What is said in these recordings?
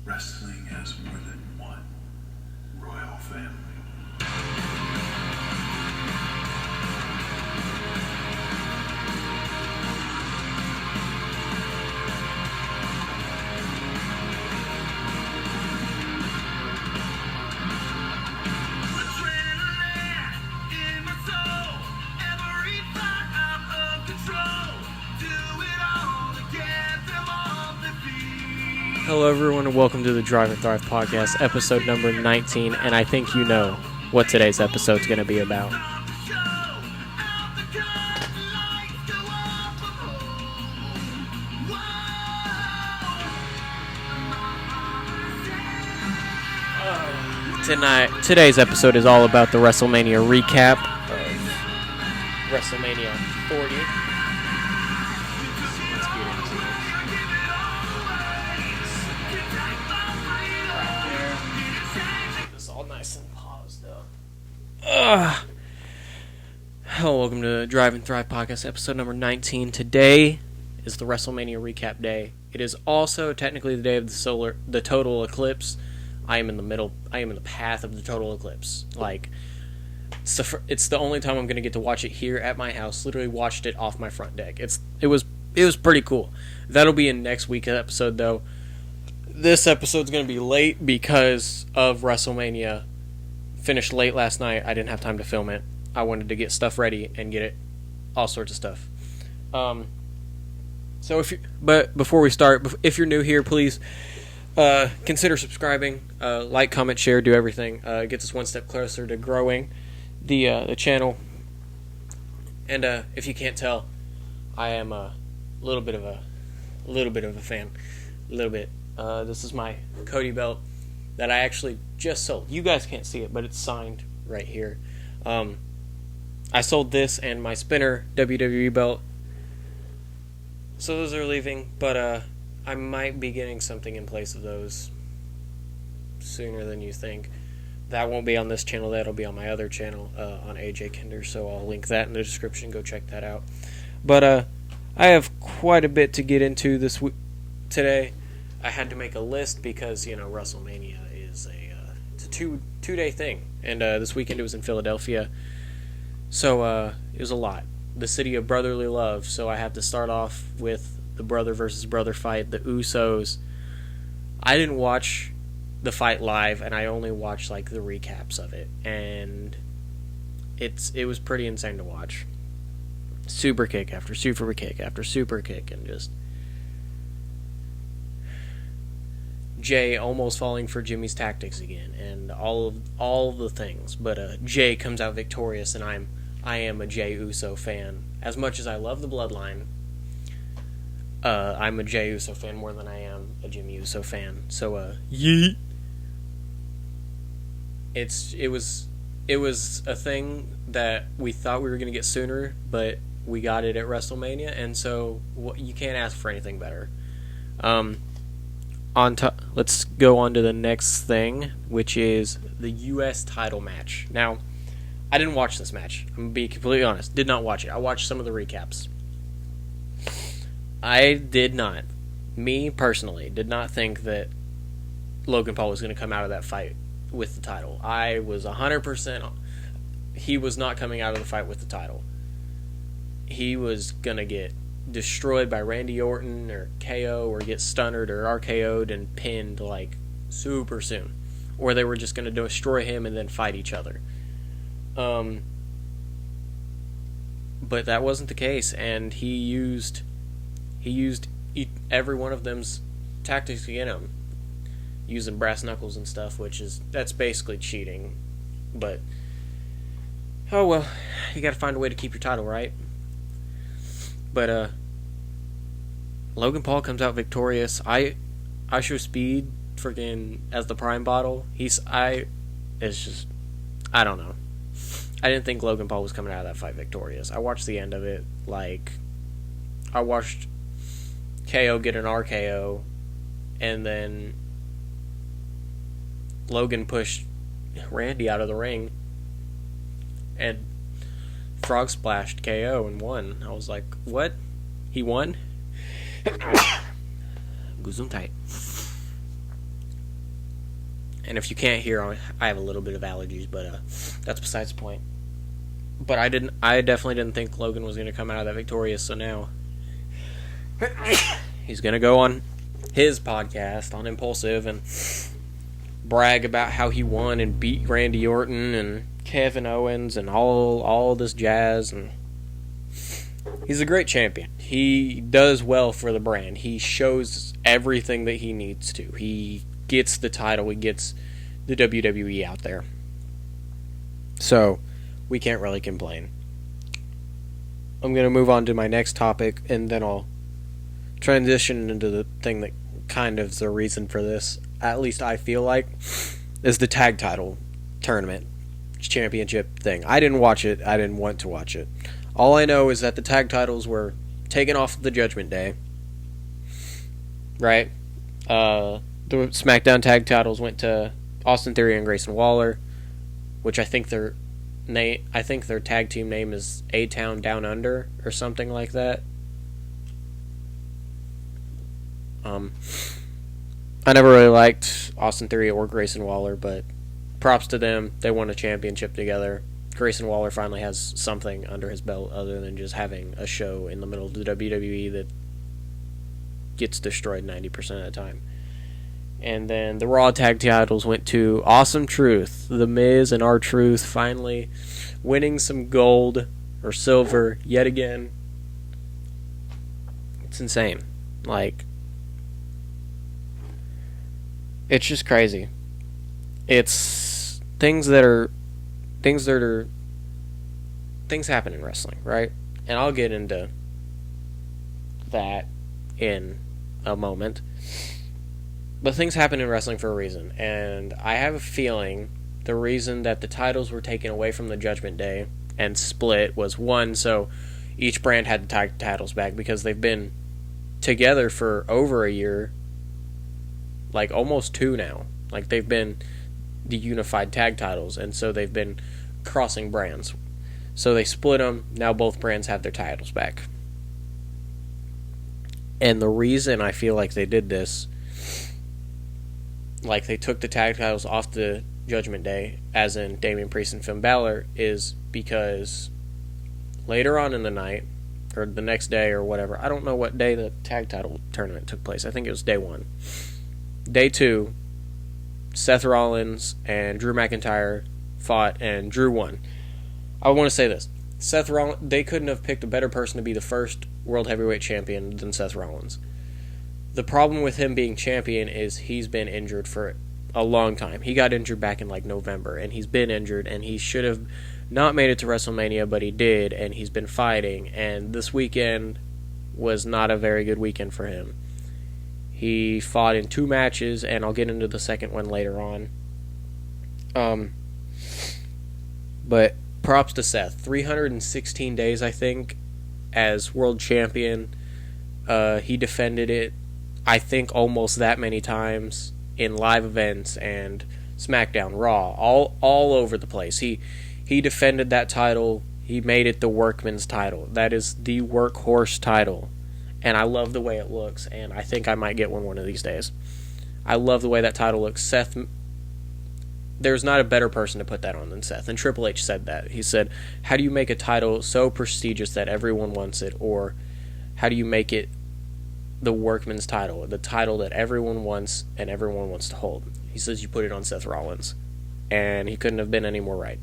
Wrestling has more than one royal family. Hello everyone and welcome to the Drive and Thrive podcast, episode number 19, and I think you know what today's episode is going to be about. Today's episode is all about the Wrestlemania recap of WrestleMania 40. Let's get into it. All nice and paused up. Hello, welcome to Drive and Thrive podcast, episode number 19. Today is the WrestleMania recap day. It is also technically the day of the total eclipse. I am in the path of the total eclipse. Like, it's the only time I'm going to get to watch it here at my house. Literally watched it off my front deck. It was pretty cool. That'll be in next week's episode though. This episode's going to be late because of WrestleMania. Finished late last night. I didn't have time to film it. I wanted to get stuff ready and get it, all sorts of stuff. But before we start, if you're new here, please consider subscribing. Like, comment, share, do everything. It gets us one step closer to growing the channel. And if you can't tell, I am a little bit of a fan. A little bit. This is my Cody belt that I actually just sold. You guys can't see it, but it's signed right here. I sold this and my spinner WWE belt. So those are leaving, but I might be getting something in place of those sooner than you think. That won't be on this channel. That'll be on my other channel, on AJ Kinder, so I'll link that in the description. Go check that out. But I have quite a bit to get into today. I had to make a list because, WrestleMania is it's a two-day thing. And this weekend it was in Philadelphia. So it was a lot. The city of brotherly love. So I have to start off with the brother versus brother fight, the Usos. I didn't watch the fight live, and I only watched the recaps of it. And it was pretty insane to watch. Super kick after super kick after super kick, and just Jay almost falling for Jimmy's tactics again, and all the things. But Jay comes out victorious, and I am a Jay Uso fan. As much as I love the Bloodline, I'm a Jay Uso fan more than I am a Jimmy Uso fan. So yeet. It was a thing that we thought we were going to get sooner, but we got it at WrestleMania, and so you can't ask for anything better. Let's go on to the next thing, which is the U.S. title match. Now, I didn't watch this match. I'm going to be completely honest. Did not watch it. I watched some of the recaps. I did not, me personally, did not think that Logan Paul was going to come out of that fight with the title. I was 100%. He was not coming out of the fight with the title. He was going to get destroyed by Randy Orton or KO or get stunnered or RKO'd and pinned super soon. Or they were just going to destroy him and then fight each other. But that wasn't the case, and he used every one of them's tactics against him, using brass knuckles and stuff, that's basically cheating. But oh well, you got to find a way to keep your title, right? But Logan Paul comes out victorious. I show speed freaking as the prime bottle. I don't know. I didn't think Logan Paul was coming out of that fight victorious. I watched the end of it. I watched KO get an RKO, and then Logan pushed Randy out of the ring and frog splashed KO and won. I was like, what? He won? Goosum tight. And if you can't hear, I have a little bit of allergies, but that's besides the point. But I definitely didn't think Logan was going to come out of that victorious, so now he's going to go on his podcast on Impulsive and brag about how he won and beat Randy Orton and Kevin Owens and all this jazz. And he's a great champion. He does well for the brand. He shows everything that he needs to. He gets the title. He gets the WWE out there. So we can't really complain. I'm going to move on to my next topic, and then I'll transition into the thing that kind of is the reason for this, at least I feel like, is the tag title tournament championship thing. I didn't watch it. I didn't want to watch it. All I know is that the tag titles were taken off the Judgment Day. Right? The SmackDown tag titles went to Austin Theory and Grayson Waller, which I think their tag team name is A-Town Down Under or something like that. I never really liked Austin Theory or Grayson Waller, but props to them. They won a championship together. Grayson Waller finally has something under his belt other than just having a show in the middle of the WWE that gets destroyed 90% of the time. And then the Raw tag titles went to Awesome Truth. The Miz and R-Truth finally winning some gold or silver yet again. It's insane. Like, it's just crazy. It's things happen in wrestling, right? And I'll get into that in a moment. But things happen in wrestling for a reason, and I have a feeling the reason that the titles were taken away from the Judgment Day and split was, one, so each brand had the tag titles back, because they've been together for over a year, like almost 2 now. Like, they've been the unified tag titles, and so they've been crossing brands. So they split them, now both brands have their titles back. And the reason I feel like they did this, like they took the tag titles off the Judgment Day, as in Damian Priest and Finn Balor, is because later on in the night, or the next day or whatever, I don't know what day the tag title tournament took place. I think it was day 1. Day 2, Seth Rollins and Drew McIntyre fought, and Drew won. I want to say this. Seth Rollins, they couldn't have picked a better person to be the first World Heavyweight Champion than Seth Rollins. The problem with him being champion is he's been injured for a long time. He got injured back in like November, and he's been injured, and he should have not made it to WrestleMania, but he did, and he's been fighting, and this weekend was not a very good weekend for him. He fought in 2 matches, and I'll get into the second one later on. But props to Seth. 316 days, I think, as world champion. He defended it, I think, almost that many times in live events and SmackDown, Raw, all over the place. He defended that title. He made it the Workman's title. That is the workhorse title. And I love the way it looks, and I think I might get one of these days. I love the way that title looks. Seth, there's not a better person to put that on than Seth, and Triple H said that. He said, how do you make a title so prestigious that everyone wants it, or how do you make it the Workman's title, the title that everyone wants and everyone wants to hold? He says you put it on Seth Rollins, and he couldn't have been any more right.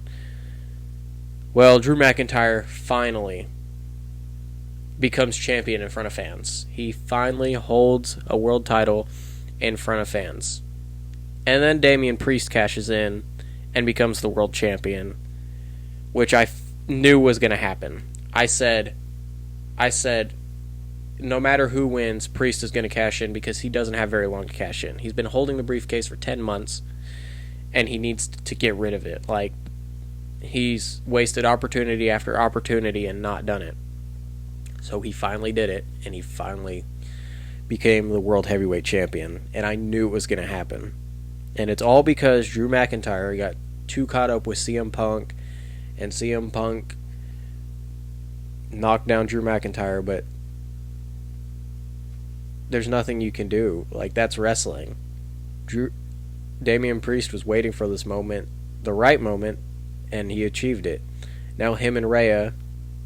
Well, Drew McIntyre finally becomes champion in front of fans. He finally holds a world title in front of fans. And then Damian Priest cashes in and becomes the world champion, which I knew was going to happen. I said, no matter who wins, Priest is going to cash in, because he doesn't have very long to cash in. He's been holding the briefcase for 10 months, and he needs to get rid of it. Like, he's wasted opportunity after opportunity and not done it. So he finally did it, and he finally became the World Heavyweight Champion, and I knew it was going to happen. And it's all because Drew McIntyre got too caught up with CM Punk, and CM Punk knocked down Drew McIntyre, but there's nothing you can do. Like, that's wrestling. Damian Priest was waiting for this moment, the right moment, and he achieved it. Now him and Rhea,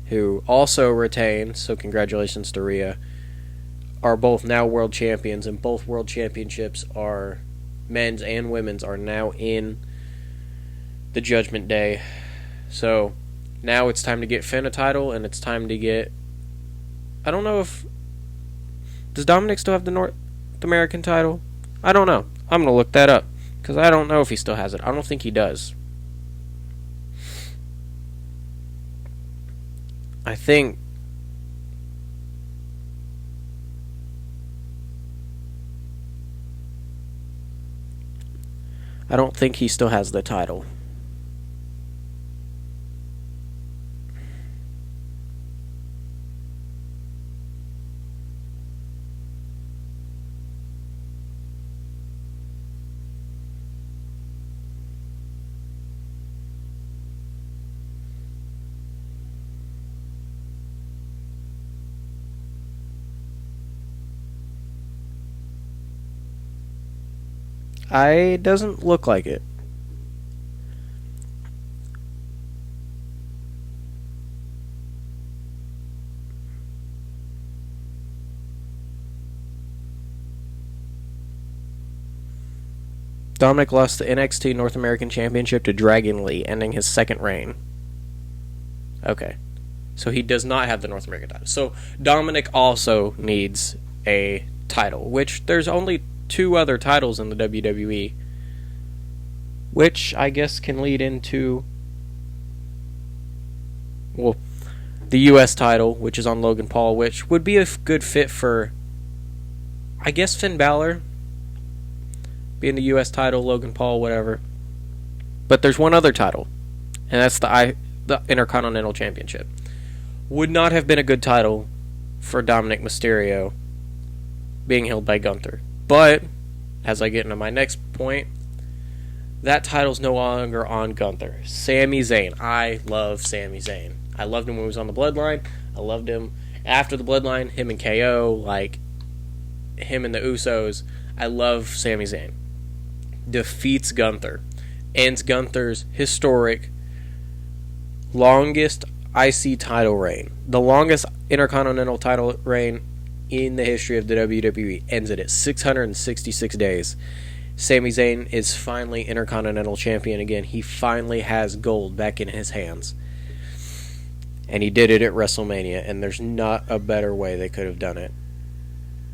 who also retained, so congratulations to Rhea, are both now world champions, and both world championships are, men's and women's, are now in the Judgment Day. So now it's time to get Finn a title, and it's time to get, I don't know if, does Dominic still have the North American title? I don't know. I'm going to look that up, because I don't know if he still has it. I don't think he does. I think I don't think he still has the title. It doesn't look like it. Dominic lost the NXT North American Championship to Dragon Lee, ending his second reign. Okay. So he does not have the North American title. So Dominic also needs a title, which there's only 2 other titles in the WWE, which I guess can lead into, well, the US title, which is on Logan Paul, which would be a good fit for, I guess, Finn Balor being the US title, Logan Paul, whatever. But there's one other title, and that's the Intercontinental Championship. Would not have been a good title for Dominic Mysterio being held by Gunther. But, as I get into my next point, that title's no longer on Gunther. Sami Zayn. I love Sami Zayn. I loved him when he was on the Bloodline. I loved him after the Bloodline. Him and KO, like him and the Usos. I love Sami Zayn. Defeats Gunther. Ends Gunther's historic longest IC title reign. The longest Intercontinental title reign in the history of the WWE. Ends it at 666 days. Sami Zayn is finally Intercontinental Champion again. He finally has gold back in his hands. And he did it at WrestleMania, and there's not a better way they could have done it.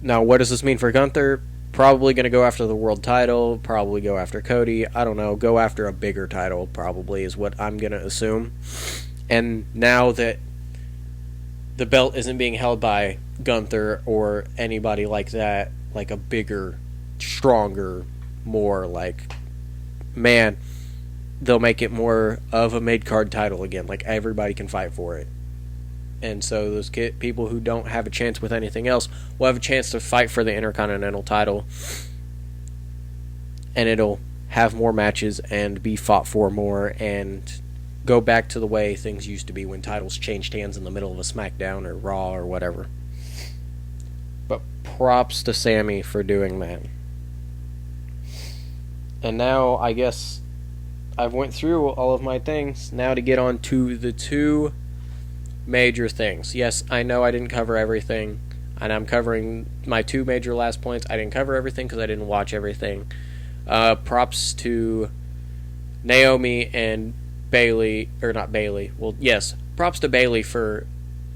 Now, what does this mean for Gunther? Probably going to go after the world title, probably go after Cody, I don't know, go after a bigger title, probably, is what I'm going to assume. And now that the belt isn't being held by Gunther or anybody like that, like a bigger, stronger, more like, man, they'll make it more of a mid-card title again, like everybody can fight for it. And so those people who don't have a chance with anything else will have a chance to fight for the Intercontinental title. And it'll have more matches and be fought for more and go back to the way things used to be when titles changed hands in the middle of a SmackDown or Raw or whatever. But props to Sami for doing that. And now I guess I've went through all of my things. Now to get on to the 2 major things. Yes, I know I didn't cover everything, and I'm covering my 2 major last points. I didn't cover everything because I didn't watch everything. Props to Naomi and Bayley, or not Bayley. Well, yes, props to Bayley for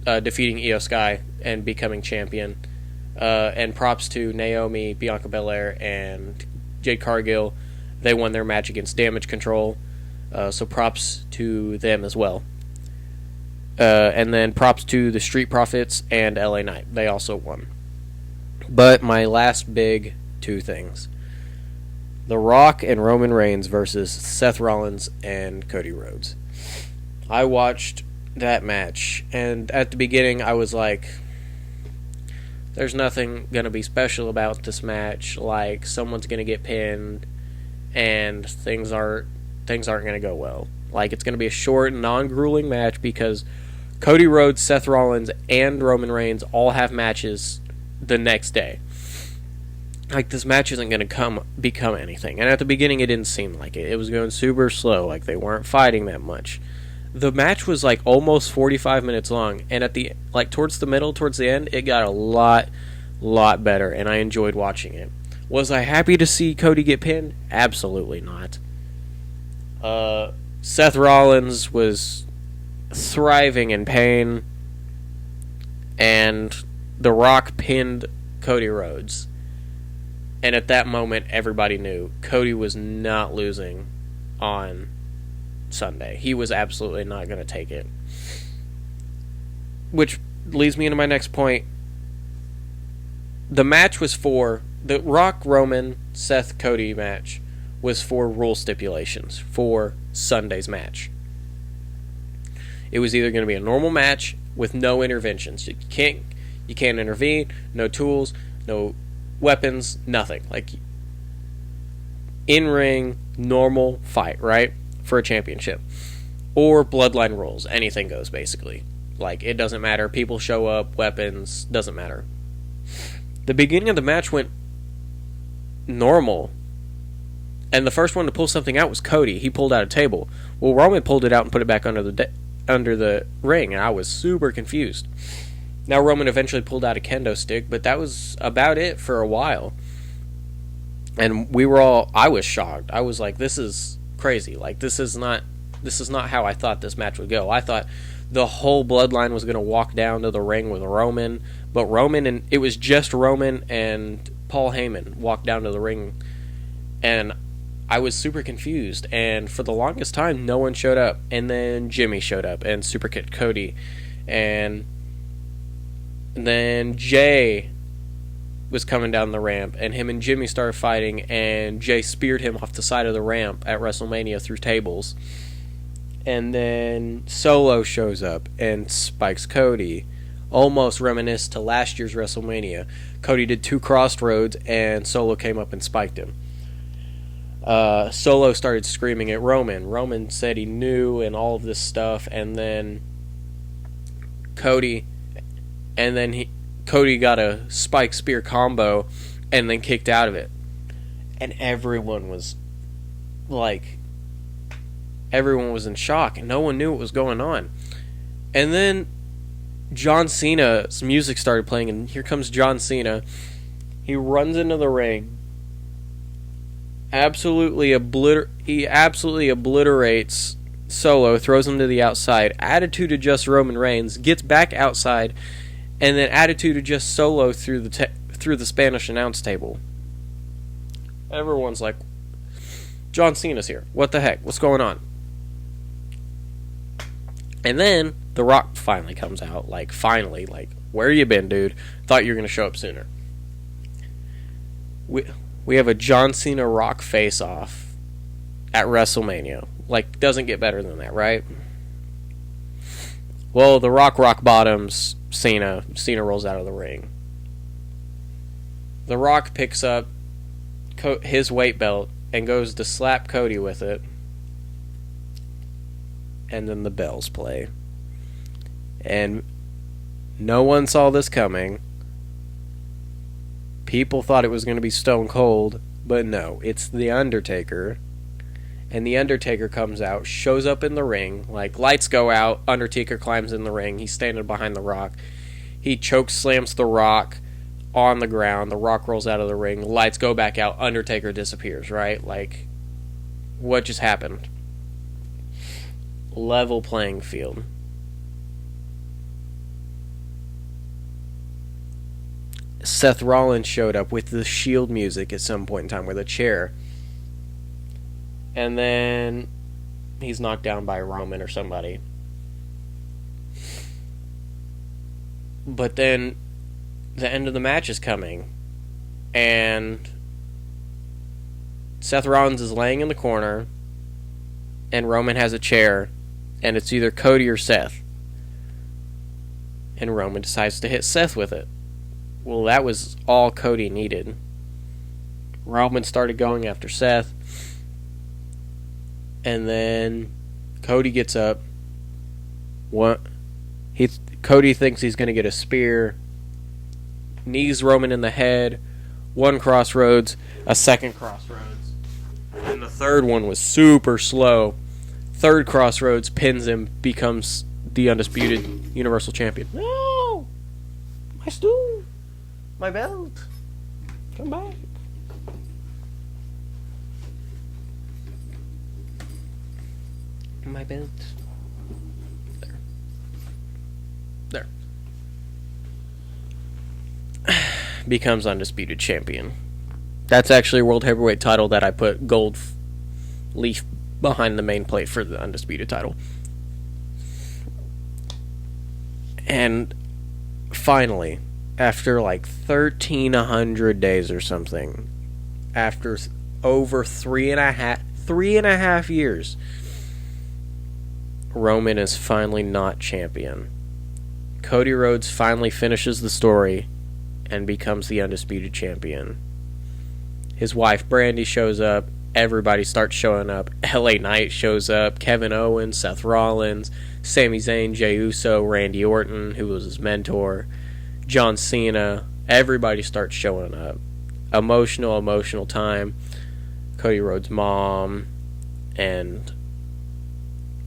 defeating Io Sky and becoming champion. And props to Naomi, Bianca Belair, and Jade Cargill. They won their match against Damage Control. So props to them as well. And then props to the Street Profits and LA Knight. They also won. But my last big 2 things. The Rock and Roman Reigns versus Seth Rollins and Cody Rhodes. I watched that match, and at the beginning I was like, there's nothing going to be special about this match. Like, someone's going to get pinned, and things aren't going to go well. Like, it's going to be a short, non-grueling match because Cody Rhodes, Seth Rollins, and Roman Reigns all have matches the next day. like, this match isn't going to become anything. And at the beginning, it didn't seem like it. It was going super slow, like they weren't fighting that much. The match was like almost 45 minutes long, and at the towards the end, it got a lot better, and I enjoyed watching it. Was I happy to see Cody get pinned? Absolutely not. Seth Rollins was thriving in pain, and The Rock pinned Cody Rhodes. And at that moment, everybody knew Cody was not losing on Sunday. He was absolutely not going to take it. Which leads me into my next point. The match was for the Rock, Roman, Seth, Cody match was for rule stipulations for Sunday's match. It was either going to be a normal match with no interventions. You can't intervene, no tools, no weapons, nothing. Like, in-ring, normal fight, right? For a championship. Or bloodline rules. Anything goes, basically. Like, it doesn't matter. People show up, weapons, doesn't matter. The beginning of the match went normal. And the first one to pull something out was Cody. He pulled out a table. Well, Roman pulled it out and put it back under the ring, and I was super confused. Now, Roman eventually pulled out a kendo stick, but that was about it for a while. And I was shocked. I was like, this is crazy. Like, this is not how I thought this match would go. I thought the whole bloodline was going to walk down to the ring with Roman, but it was just Roman and Paul Heyman walked down to the ring, and I was super confused. And for the longest time, no one showed up. And then Jimmy showed up and super kicked Cody, and then Jay was coming down the ramp, and him and Jimmy started fighting, and Jay speared him off the side of the ramp at WrestleMania through tables. And then Solo shows up and spikes Cody, almost reminiscent to last year's WrestleMania. Cody did 2 crossroads, and Solo came up and spiked him. Solo started screaming at Roman. Roman said he knew and all of this stuff, and then Cody got a spike spear combo and then kicked out of it. And everyone was in shock, and no one knew what was going on. And then John Cena's music started playing, and here comes John Cena. He runs into the ring. He absolutely obliterates Solo, throws him to the outside. Attitude adjusts Roman Reigns, gets back outside, and then attitude adjusts Solo through the Spanish announce table. Everyone's like, John Cena's here. What the heck? What's going on? And then The Rock finally comes out. Finally, where you been, dude? Thought you were going to show up sooner. We have a John Cena Rock face-off at WrestleMania. Doesn't get better than that, right? Well, The Rock bottoms Cena. Cena rolls out of the ring. The Rock picks up his weight belt and goes to slap Cody with it. And then the bells play. And no one saw this coming. People thought it was going to be Stone Cold, but no, it's The Undertaker. And The Undertaker comes out, shows up in the ring, lights go out, Undertaker climbs in the ring, he's standing behind The Rock. He choke slams The Rock on the ground, The Rock rolls out of the ring, lights go back out, Undertaker disappears, right? What just happened? Level playing field. Seth Rollins showed up with the Shield music at some point in time with a chair. And then he's knocked down by Roman or somebody. But then the end of the match is coming. And Seth Rollins is laying in the corner. And Roman has a chair. And it's either Cody or Seth. And Roman decides to hit Seth with it. Well, that was all Cody needed. Roman started going after Seth. And then Cody gets up. Cody thinks he's going to get a spear. Knees Roman in the head. one crossroads, a second crossroads, and the third one was super slow. Third crossroads pins him, becomes the undisputed Universal Champion. No! My stool! My belt! Come back. My belt. There. Becomes undisputed champion. That's actually a world heavyweight title that I put gold leaf behind the main plate for the undisputed title. And finally, after like 1,300 days or something, after over three and a half years, Roman is finally not champion. Cody Rhodes finally finishes the story and becomes the undisputed champion. His wife Brandy shows up. Everybody starts showing up. LA Knight shows up. Kevin Owens, Seth Rollins, Sami Zayn, Jey Uso, Randy Orton, who was his mentor, John Cena. Everybody starts showing up. Emotional time. Cody Rhodes' mom. And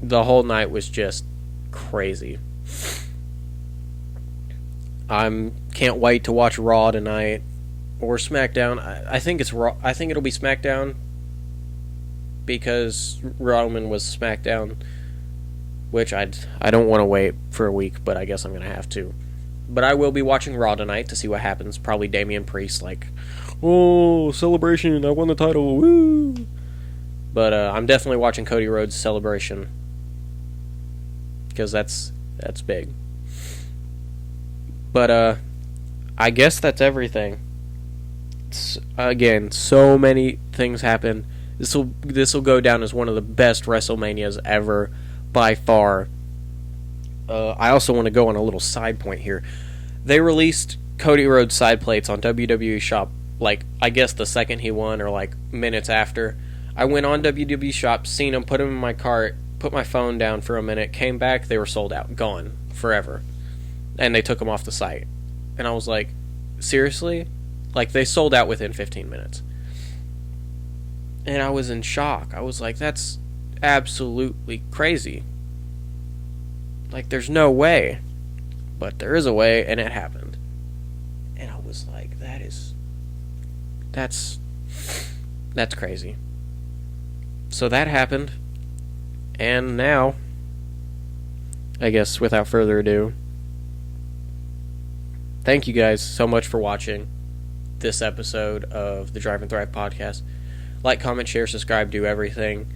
the whole night was just crazy. Can't wait to watch Raw tonight or SmackDown. I think it's Raw. I think it'll be SmackDown because Roman was SmackDown, which I don't want to wait for a week, but I guess I'm gonna have to. But I will be watching Raw tonight to see what happens. Probably Damian Priest, like, oh, celebration! I won the title, woo! But I'm definitely watching Cody Rhodes' celebration because that's big. But I guess that's everything. Again, so many things happen. This will go down as one of the best WrestleManias ever, by far. I also want to go on a little side point here. They released Cody Rhodes side plates on WWE Shop, like, I guess the second he won, or like minutes after. I went on WWE Shop, seen them, put them in my cart, put my phone down for a minute, came back, they were sold out, gone, forever. And they took them off the site. And I was like, seriously? Like, they sold out within 15 minutes. And I was in shock. I was like, that's absolutely crazy. Like, there's no way. But there is a way, and it happened. And I was like, that's crazy. So that happened. And now, I guess without further ado, thank you guys so much for watching this episode of the Drive and Thrive podcast. Like, comment, share, subscribe, do everything.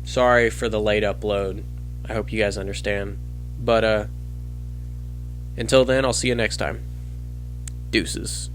Sorry for the late upload. I hope you guys understand. But until then, I'll see you next time. Deuces.